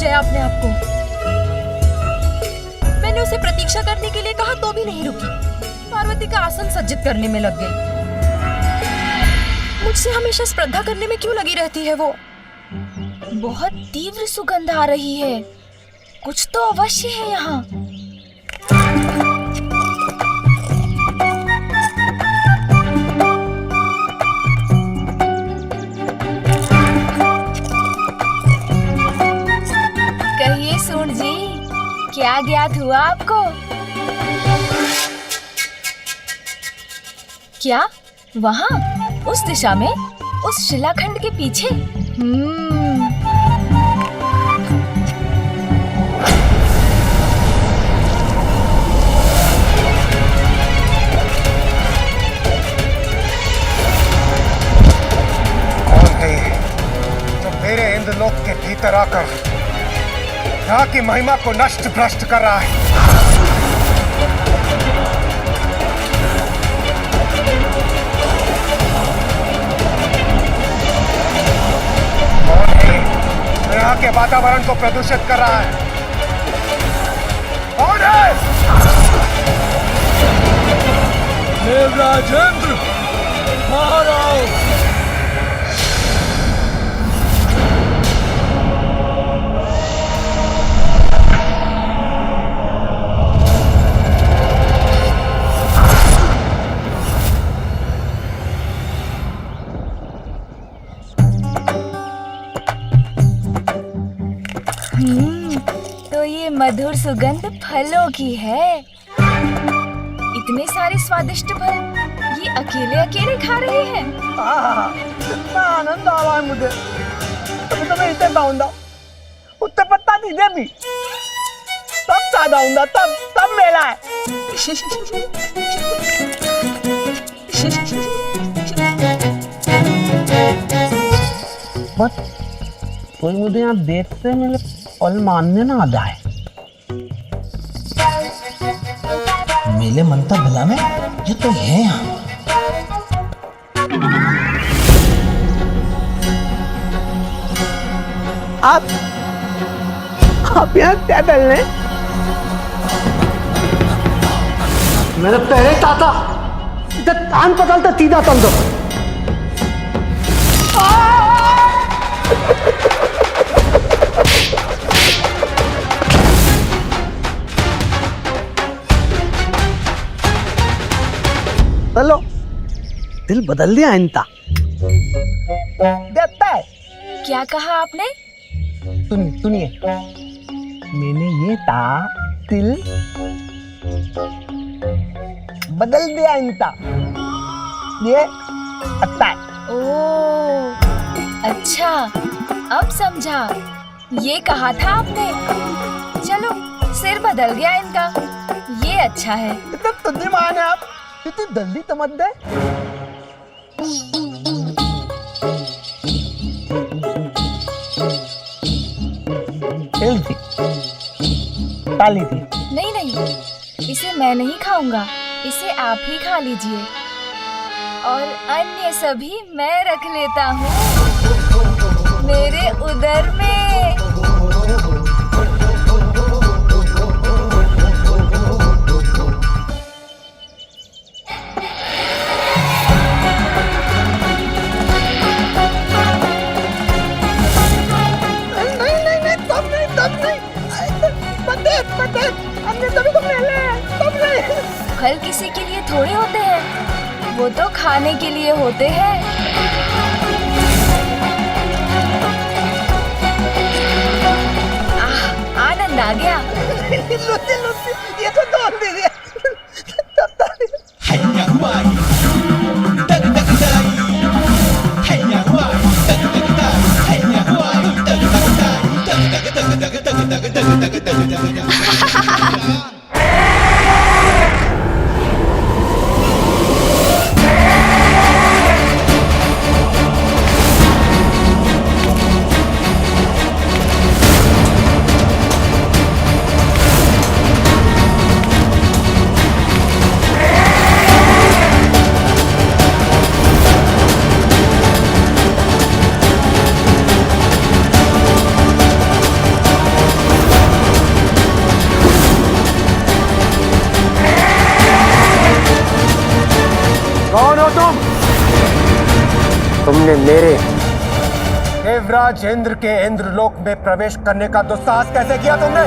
गया अपने आप को। मैंने उसे प्रतीक्षा करने के लिए कहा तो भी नहीं रुकी। पार्वती का आसन सज्जित करने में लग गई। मुझसे हमेशा स्पर्धा करने में क्यों लगी रहती है वो? बहुत तीव्र सुगंध आ रही है। कुछ तो अवश्य है यहाँ। कहिए सूंड जी, क्या ज्ञात हुआ आपको? क्या वहाँ उस दिशा में, उस शिलाखंड के पीछे? कौन है जो मेरे इंद्रलोक के भीतर आकर यहाँ की महिमा को नष्ट भ्रष्ट कर रहा है? कौन है जो यहाँ के वातावरण को प्रदूषित कर रहा है? कौन है? देवराजेंद्र, बाहर आओ। तो ये मधुर सुगंध फलों की है। इतने सारे स्वादिष्ट फल ये अकेले अकेले खा रहे हैं। कितना आनंद आ रहा है मुझे। तभी तो मैं इसे पाऊंगा। उत्ते पत्ता दीजिए भी। तब सादा हूंगा, तब मेला है। बस कोई मुझे यहाँ देखते मेरे पल मानने ना आ जाए। मेले मनता भला में ये तो है यहाँ। आप यहाँ क्या डलने? मेरे पहले ताता इधर कान पकड़ता सीधा तल दो। चलो दिल बदल दिया इनका। देखता है। क्या कहा आपने? सुनिए, मैंने ये दिल बदल दिया इनका। ये अच्छा है। ओह, अच्छा, अब समझा। ये कहा था आपने। चलो, सिर बदल गया इनका। ये अच्छा है। इतना बुद्धिमान है आप। इतनी जल्दी समझ गए। काली थी। नहीं, इसे मैं नहीं खाऊंगा। इसे आप ही खा लीजिए और अन्य सभी मैं रख लेता हूँ मेरे उदर में। फल किसी के लिए थोड़े होते हैं, वो तो खाने के लिए होते हैं। आनंद आ गया। लुत्ती, ये तो तोड़ दीजिए। तुमने मेरे देवराज इंद्र के इंद्रलोक में प्रवेश करने का दुस्साहस कैसे किया तुमने?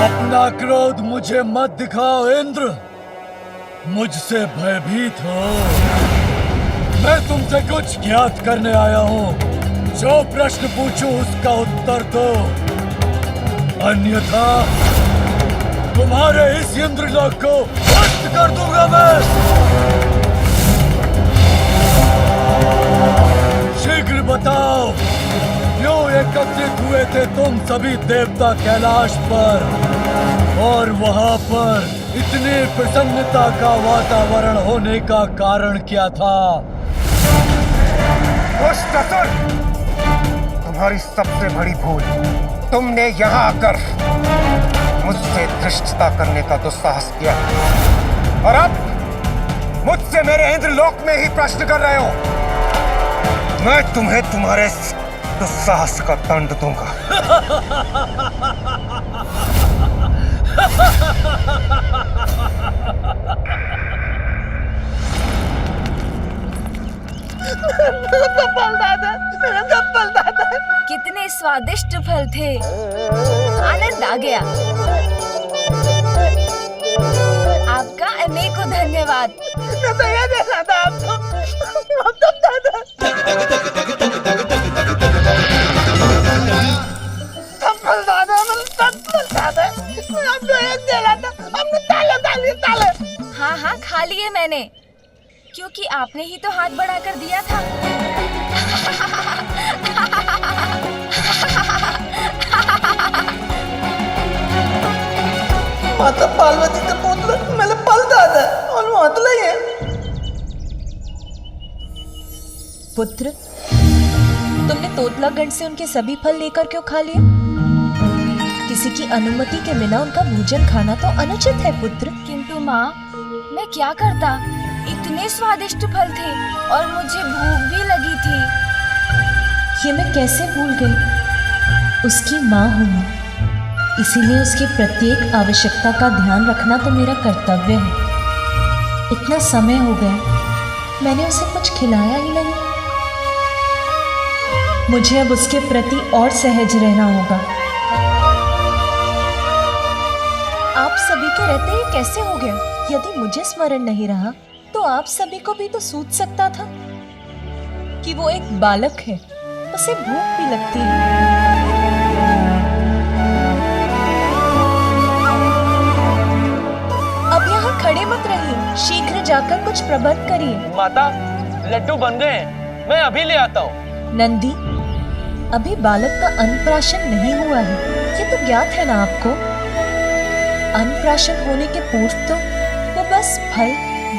अपना क्रोध मुझे मत दिखाओ इंद्र, मुझसे भयभीत हो। मैं तुमसे कुछ ज्ञात करने आया हूँ। जो प्रश्न पूछूं उसका उत्तर दो, अन्यथा तुम्हारे इस इंद्रलोक को नष्ट कर दूंगा मैं। शीघ्र बताओ, क्यों एकत्रित हुए थे तुम सभी देवता कैलाश पर, और वहां पर इतनी प्रसन्नता का वातावरण होने का कारण क्या था? दुष्ट असुर, तुम्हारी सबसे बड़ी भूल, तुमने यहाँ आकर मुझसे धृष्टता करने का दुस्साहस किया, और अब मुझसे मेरे इंद्रलोक में ही प्रश्न कर रहे हो। मैं तुम्हें तुम्हारे इस दुस्साहस का दंड दूंगा। कितने स्वादिष्ट फल थे, आनंद आ गया। आपका अनेकों धन्यवाद। तो ये देना था आपको। सब फल दादा, सब फल दादा। हमने एक देना था, हमने ताले। हाँ हाँ, खा लिए मैंने, क्योंकि आपने ही तो हाथ बढ़ाकर दिया था। माता पार्वती का पुत्र मेरे पल दादा और मातला ही है। पुत्र, तुमने तोतलागढ़ से उनके सभी फल लेकर क्यों खा लिए? किसी की अनुमति के बिना उनका भोजन खाना तो अनुचित है पुत्र। किंतु माँ, मैं क्या करता, इतने स्वादिष्ट फल थे और मुझे भूख भी लगी थी। ये मैं कैसे भूल गई? उसकी माँ हूँ मैं, इसीलिए उसकी प्रत्येक आवश्यकता का ध्यान रखना तो मेरा कर्तव्य है। इतना समय हो गया, मैंने उसे कुछ खिलाया ही नहीं। मुझे अब उसके प्रति और सहज रहना होगा। आप सभी के रहते ये कैसे हो गया? यदि मुझे स्मरण नहीं रहा तो आप सभी को भी तो सूझ सकता था कि वो एक बालक है, उसे भूख भी लगती है। अब यहाँ खड़े मत रहिए, शीघ्र जाकर कुछ प्रबंध करिए। माता, लड्डू बन गए हैं, मैं अभी ले आता हूँ। नंदी, अभी बालक का अन्नप्राशन नहीं हुआ है, ये तो ज्ञात है ना आपको? अन्नप्राशन होने के पूर्व तो वो बस फल,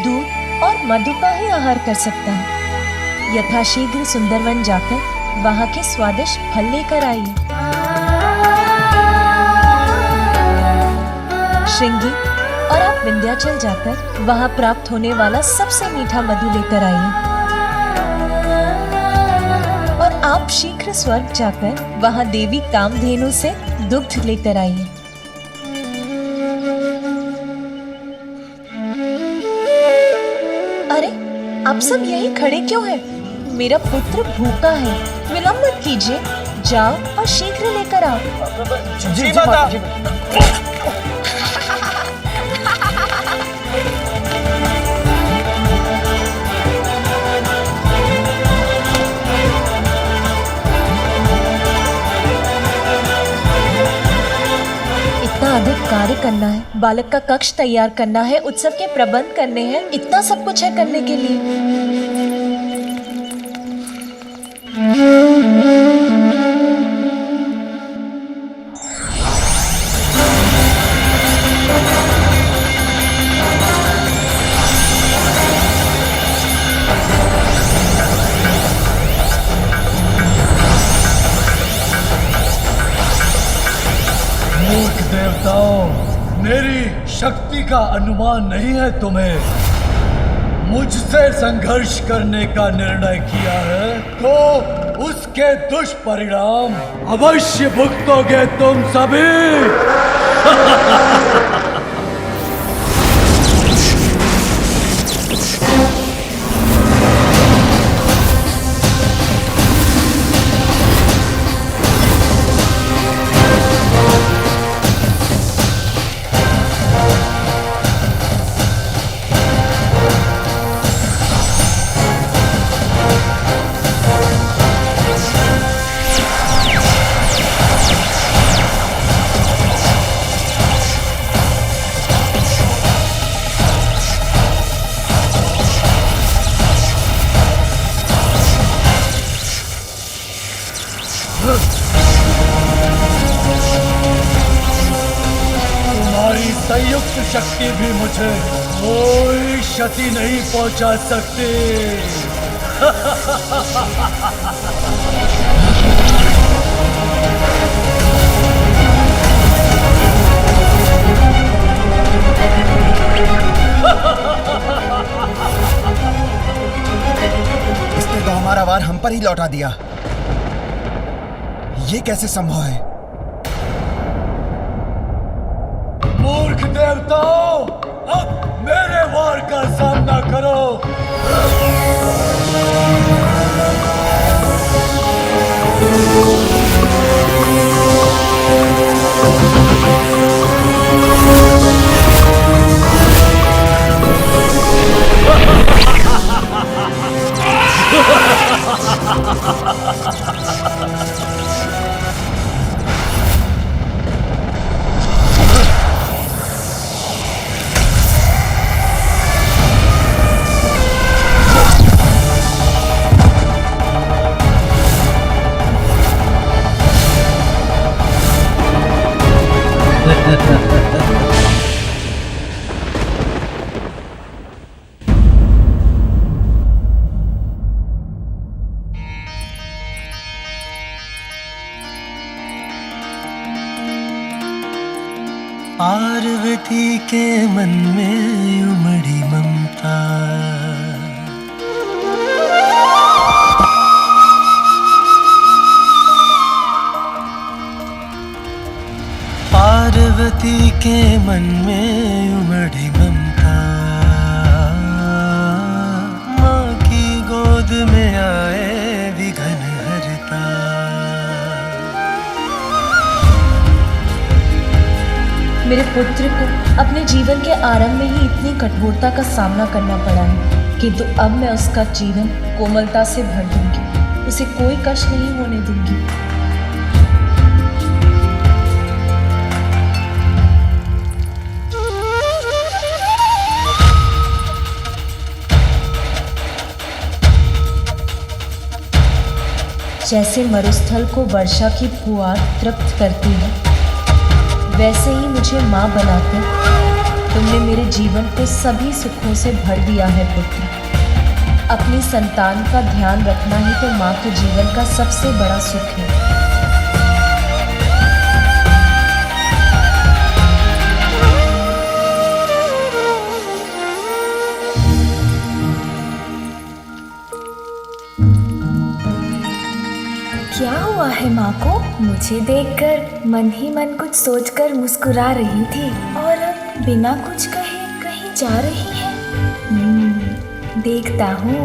दूध और मधु का ही आहार कर सकता है। यथाशीघ्र सुंदरवन जाकर वहाँ के स्वादिष्ट फल लेकर आइए। श्रृंगी, और आप विंध्याचल जाकर वहाँ प्राप्त होने वाला सबसे मीठा मधु लेकर आइए। और आप शीघ्र स्वर्ग जाकर वहाँ देवी कामधेनु से दुग्ध लेकर आइए। अरे, आप सब यहीं खड़े क्यों हैं? मेरा पुत्र भूखा है, विलंब मत कीजिए, जाओ और शीघ्र लेकर आओ। जी माता। इतना अधिक कार्य करना है, बालक का कक्ष तैयार करना है, उत्सव के प्रबंध करने हैं, इतना सब कुछ है करने के लिए। मूर्ख देवताओं, मेरी शक्ति का अनुमान नहीं है तुम्हें? मुझसे संघर्ष करने का निर्णय किया है तो उसके दुष्परिणाम अवश्य भुगतोगे तुम सभी। संयुक्त शक्ति भी मुझे कोई क्षति नहीं पहुंचा सकती। इसने तो हमारा वार हम पर ही लौटा दिया। ये कैसे संभव है? मूर्ख देवताओं, अब मेरे वार का सामना करो। पार्वती के मन में उमड़ी ममता, पार्वती के मन में उमड़ी ममता, माँ की गोद में आए विघन हरता। मेरे पुत्र को अपने जीवन के आरंभ में ही इतनी कठोरता का सामना करना पड़ा है, किंतु अब मैं उसका जीवन कोमलता से भर दूंगी, उसे कोई कष्ट नहीं होने दूंगी। जैसे मरुस्थल को वर्षा की फुहार तृप्त करती है, वैसे ही मुझे माँ बनाकर तुमने मेरे जीवन को सभी सुखों से भर दिया है पुत्र। अपनी संतान का ध्यान रखना ही तो माँ के जीवन का सबसे बड़ा सुख है। क्या हुआ है माँ को? मुझे देखकर मन ही मन कुछ सोचकर मुस्कुरा रही थी और अब बिना कुछ कहे कहीं जा रही है। देखता हूँ।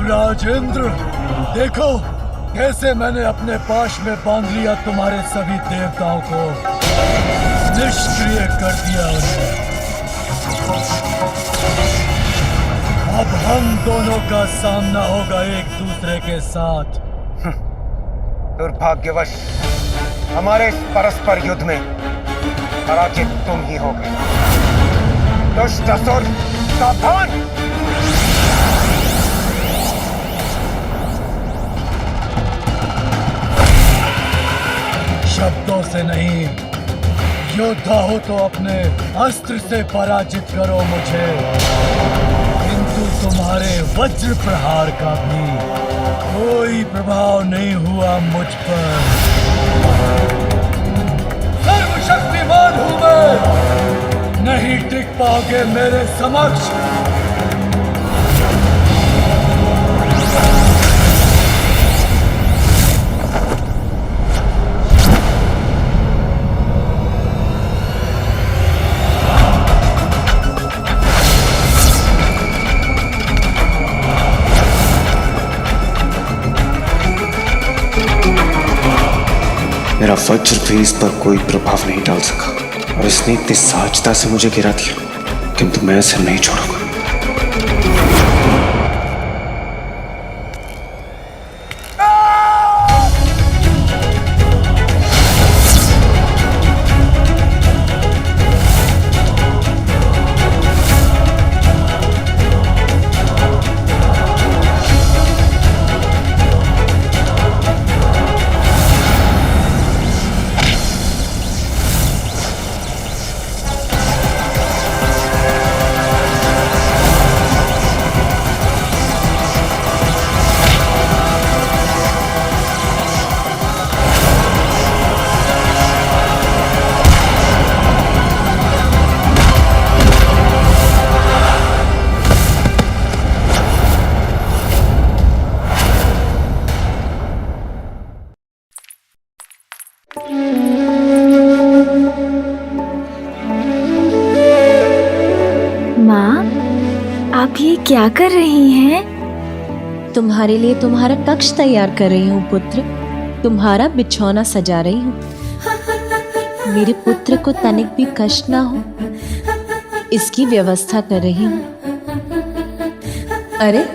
राजेंद्र, देखो कैसे मैंने अपने पाश में बांध लिया तुम्हारे सभी देवताओं को, निष्क्रिय कर दिया उन्हें। अब हम दोनों का सामना होगा एक दूसरे के साथ। दुर्भाग्यवश हमारे इस परस्पर युद्ध में पराजित तुम ही हो गए। दुष्ट असुर, सावधान! शब्दों से नहीं, योद्धा हो तो अपने अस्त्र से पराजित करो मुझे, किंतु तुम्हारे वज्र प्रहार का भी कोई प्रभाव नहीं हुआ मुझ पर। सर्वशक्तिमान हूं मैं, नहीं टिक पाओगे मेरे समक्ष। मेरा वज्र भी इस पर कोई प्रभाव नहीं डाल सका और इसने इतनी सहजता से मुझे गिरा दिया किंतु मैं इसे नहीं छोड़ूंगा। माँ, आप ये क्या कर रही हैं? तुम्हारे लिए तुम्हारा कक्ष तैयार कर रही हूँ पुत्र। तुम्हारा बिछौना सजा रही हूँ। मेरे पुत्र को तनिक भी कष्ट ना हो, इसकी व्यवस्था कर रही हूँ। अरे,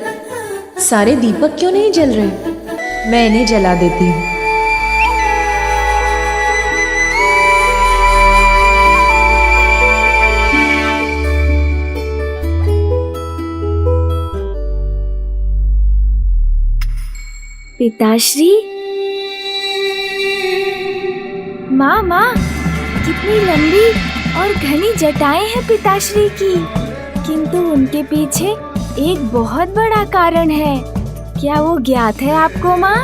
सारे दीपक क्यों नहीं जल रहे? मैं इन्हें जला देती हूँ। पिताश्री, माँ माँ, कितनी लंबी और घनी जटाएं हैं पिताश्री की, किंतु उनके पीछे एक बहुत बड़ा कारण है। क्या वो ज्ञात है आपको माँ?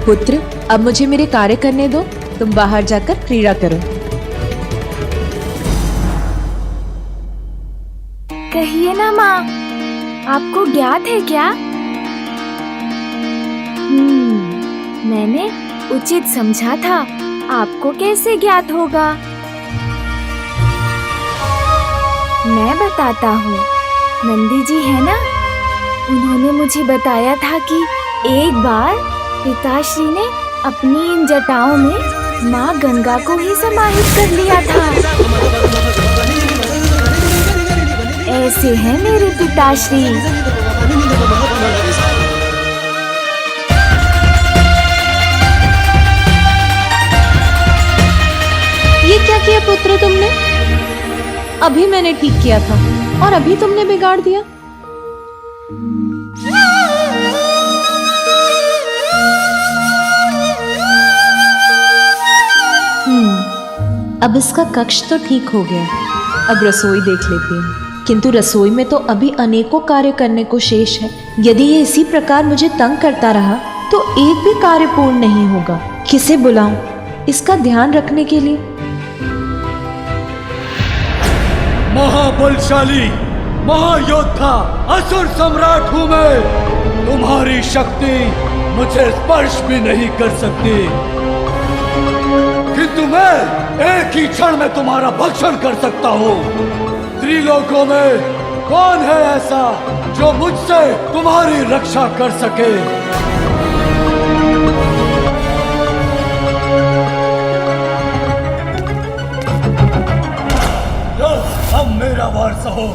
पुत्र, अब मुझे मेरे कार्य करने दो। तुम बाहर जाकर क्रीड़ा करो। कहिए ना माँ, आपको ज्ञात है क्या? मैंने उचित समझा था, आपको कैसे ज्ञात होगा? मैं बताता हूँ। नंदी जी है ना, उन्होंने मुझे बताया था कि एक बार पिताश्री ने अपनी इन जटाओं में माँ गंगा को ही समाहित कर लिया था। ऐसे हैं मेरे पिताश्री। ये क्या किया पुत्र तुमने? अभी मैंने ठीक किया था और अभी तुमने बिगाड़ दिया। अब इसका कक्ष तो ठीक हो गया। अब रसोई देख लेती हूँ। किंतु रसोई में तो अभी अनेकों कार्य करने को शेष है। यदि ये इसी प्रकार मुझे तंग करता रहा तो एक भी कार्य पूर्ण नहीं होगा। किसे बुलाऊं इसका ध्यान रखने के लिए? महाबलशाली महायोद्धा असुर सम्राट हूं मैं। तुम्हारी शक्ति मुझे स्पर्श भी नहीं कर सकती, किंतु मैं एक ही क्षण में तुम्हारा भक्षण कर सकता हूँ। त्रिलोकों में कौन है ऐसा जो मुझसे तुम्हारी रक्षा कर सके? लो, अब मेरा वार सहो।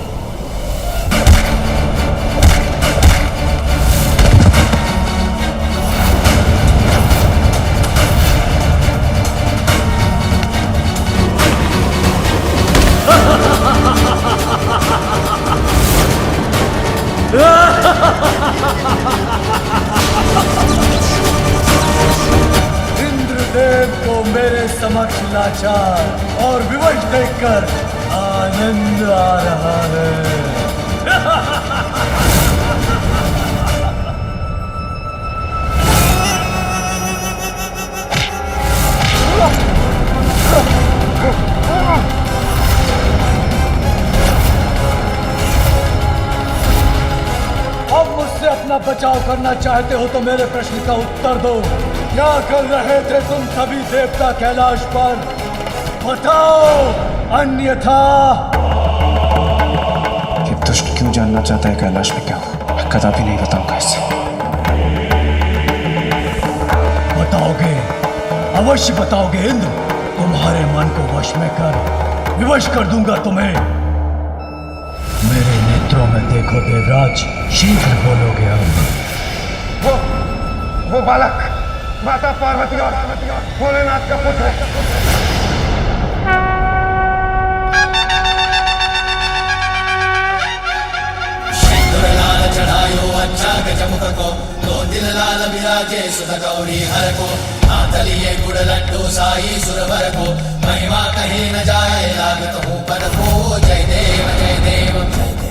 इंद्रदेव को मेरे समक्ष लाचार और विवश देखकर आनंद आ रहा है। अब मुझसे अपना बचाव करना चाहते हो तो मेरे प्रश्न का उत्तर दो। क्या कर रहे थे तुम सभी देवता कैलाश पर? बताओ, अन्यथा। ये दुष्ट क्यों जानना चाहता है कैलाश में क्या हो? मैं कदापि नहीं बताऊंगा इसे। बताओगे, अवश्य बताओगे इंद्र। तुम्हारे मन को वश में कर विवश कर दूंगा तुम्हें। नेत्रों में देखो देवराज, शीघ्र बोलोगे अब। वो बालक माता पार्वती और भोलेनाथ का पुत्र है। चढ़ायो अच्छा गजमुख को, दो दिल लाल विराजे सुध गौरी हर को, हाथ लिए गुड़ लड्डू साई सुरवर को, महिमा कहीं न जाए लागत हूँ पर को, जय देव जय देव जय देव।